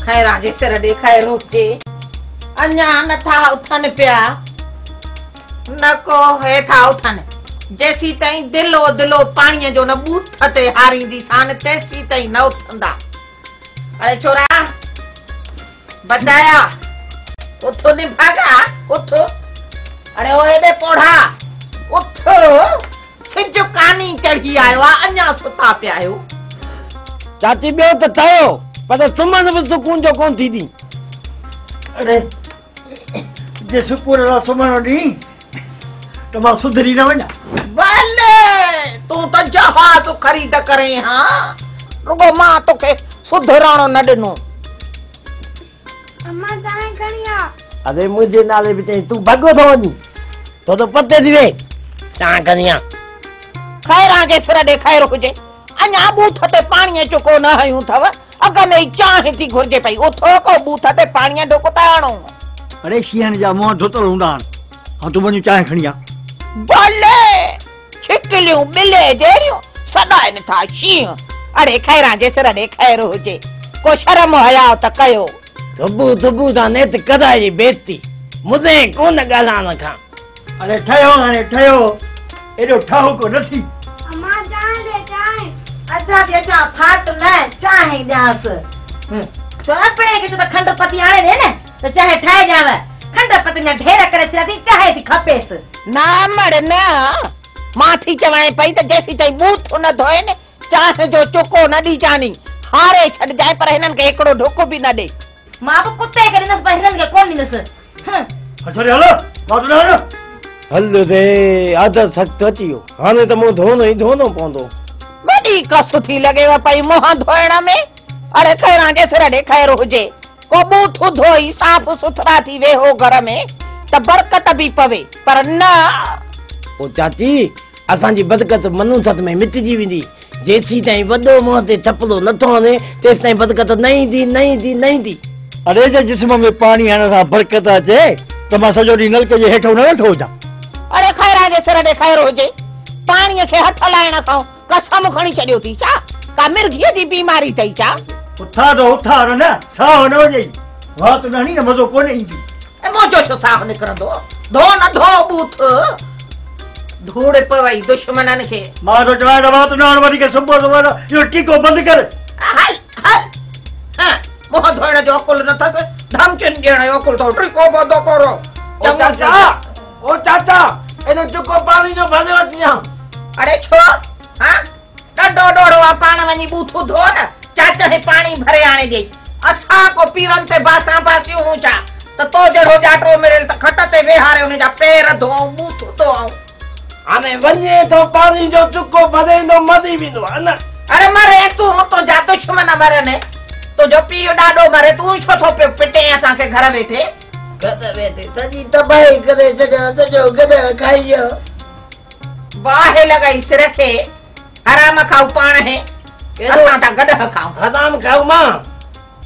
खैरा जे सिर ॾेखाए रोके अञा नथा उथन पिया न को हेठा उथन जैसी ताईं दिलो दिलो पाणीअ जो न बूथ ते हारींदी सान तैसी ताईं न उथंदा। अरे छोरा बताया उथो निभागा उथो। अरे ओ एॾे पोढ़ा उथो सिज कानी चढ़ी आयो आ अञा सुता पिया आहियो। चाची ॿियो त थियो पर सुम्हण बि सुकून जो कोन थींदी। अरे जे सुकून वारो सुम्हण ॾींहुं त मां सुधरी न वञा। भले तूं त जहाज ख़रीद करे हाँ रुगो मां तोखे सुधराणो न ॾिनो। अम्मा चांहि खणी आ। अरे मुंहिंजे नाले बि चई तूं भॻो थो वञी तो त पते थी वे चांहि खणी आ। खैरा जे सिर ॾेखाइरो हुजे अञा बूथ ते पाणीअ चुको न हयूं अथव अॻ में ई चांहि थी घुरिजे पई उथो को बूथ ते पाणीअ ढुक था हणो। अरे शीहन जा मुंहं धोतल हूंदा आहिनि। हाँ तूं वञी चांहि खणी आ। भले छिकलियूं बिले जहिड़ियूं सॾाइनि था शींहं। अरे खैरा जे सिर ॾेखाइरो हुजे को शर्म हया त कयो। सुबुह सुबुह सां नेत कदाई बेइज्जती मुझे कोन ॻाल्हाइण खां। अरे ठहियो हाणे ठहियो एॾो ठहको न थी। अम्मा चांहि दे चांहि। अच्छा बेटा फाट न चाहे ॾियांस तो अपने के तो खंड पति आणे दे न तो चाहे ठाए जावे खंड पति न ढेर करे छॾी चाहे थी खपेस ना मर न मां थी चवाए पई त जेसी ताईं बूथ न धोए न चाहे जो चुको न ॾी जानी हारे छॾ जाए पर हिननि खे हिकिड़ो ढुक बि न ॾे। मां बि कुत्ते के ॾिनसि पर हिननि खे कोन ॾिनसि। अच्छा रे हलो मां तो हलो हल रे आदत सख़्तु अची वियो हाणे त मूं धोनो ई धोनो पवंदो। वॾी कस थी लॻेव पई मुंहं धोइण में। अड़े खैरा जे सिर ॾेखाइरो हुजे को बूथ धोई साफ़ सुथरा थी वेहो घर में त बरकत बि पवे पर न। ओ चाची असांजी बरकत मनुसत में मिटिजी वेंदी जेसी ताईं वॾो मुंहं ते चपलो नथो हणे तेसि ताईं बरकत न ईंदी न ईंदी न ईंदी। अरे जे जिस्म में पानी हणण सां बरकत अचे त मां सॼो ॾींहुं नलके जे हेठो न वेठो हुजां। अरे खैरा जे सिर ॾेखाइरो हुजे पाणीअ खे हथ लाइण खां कसम खणी छॾियो थी छा का मिर्गीअ जी बीमारी अथई छा। उथा न साह न वॼे वाह त न न मज़ो कोन ईंदी। मोजो छो साह निकिरंदो धो न धो बूथ धूड़ पवई दुश्मननि खे। मां तो चवां त वाह त न वधीक सुबुह सुबुह इहो टीको बंदि कर। हल हल मुंहं धोइण जो अकुल न अथसि धमकियुनि ॾियण जो अकुल अथव टीको बंदि करो। ओ चाचा एनो चुको पानी जो भरे वञा। अरे छो हाँ ॾाढो ॾोड़ो आहे पाण वञी बूथू धो न चाचा हे पाणी भरे आणे ॾेई असां को पीरनि ते बासां बासियूं हूं छा त तो जहिड़ो ॼाटो मिलियल त खट ते वेहारे हुनजा पेर धोऊं बूथ धोऊं। हाणे वञे तो पानी जो चुको भरे ईंदो मरी वेंदो आहे न। अरे मरे तूं तो जा दुश्मन मरनि तुंहिंजो पीउ ॾाढो मरे तूं छो थो पियो पिटे असांखे घर वेठे। घर वेठे सॼी तबाही करे छॾियो सॼो गॾ खाई वियो। बाहि लॻाई सिर खे हराम खाऊ पाण हे असां त गॾ खाऊं। हराम खाऊ मां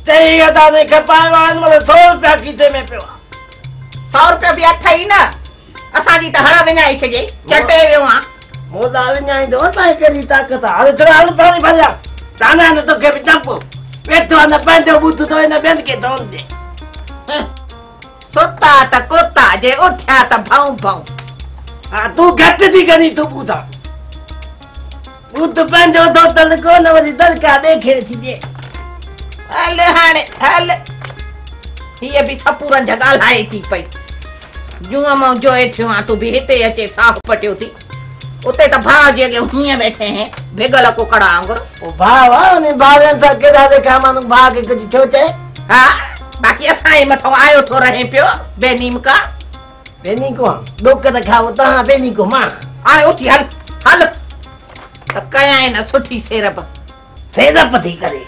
चई अदा ने खपाए वान मतलब 100 रुपया खीसे में पियो 100 रुपया बि अथ ई न असांजी त हड़ विञाई छॾे चटे वियो आ मोदा विञाई दो त केरी ताकत हाणे चल हल पाणी भरिया ताना न तोखे बि चंप वेठो न पंहिंजो बूथ तो न ॿियनि खे धोन दे। सुता त कुता जे उथिया त भऊं भऊं। हा तूं घटि थी करी तूं बूथा बूथ पंहिंजो धोतल कोन वरी दरका ॿिए खे थी ॾे। हल हाणे हल हीअ बि सपूरनि जा ॻाल्हाए थी पई जूअ मां जोए थियो आहे तूं बि हिते अचे साहु पटियो थी उते त भाउ जे अॻे हीअं वेठे हैं भिगल कुकड़ा वांगुरु। ओ भाउ आहे उन भाउरनि सां केॾा देखा माण्हू भाउ खे कुझु छो चए। हा बाक़ी असांजे मथां आयो थो रहे पियो बेनीम का बेनी को ॾोक त खाओ तव्हां बेनी को मां हाणे उथी हल हल त कयां न सुठी सेरप थी करे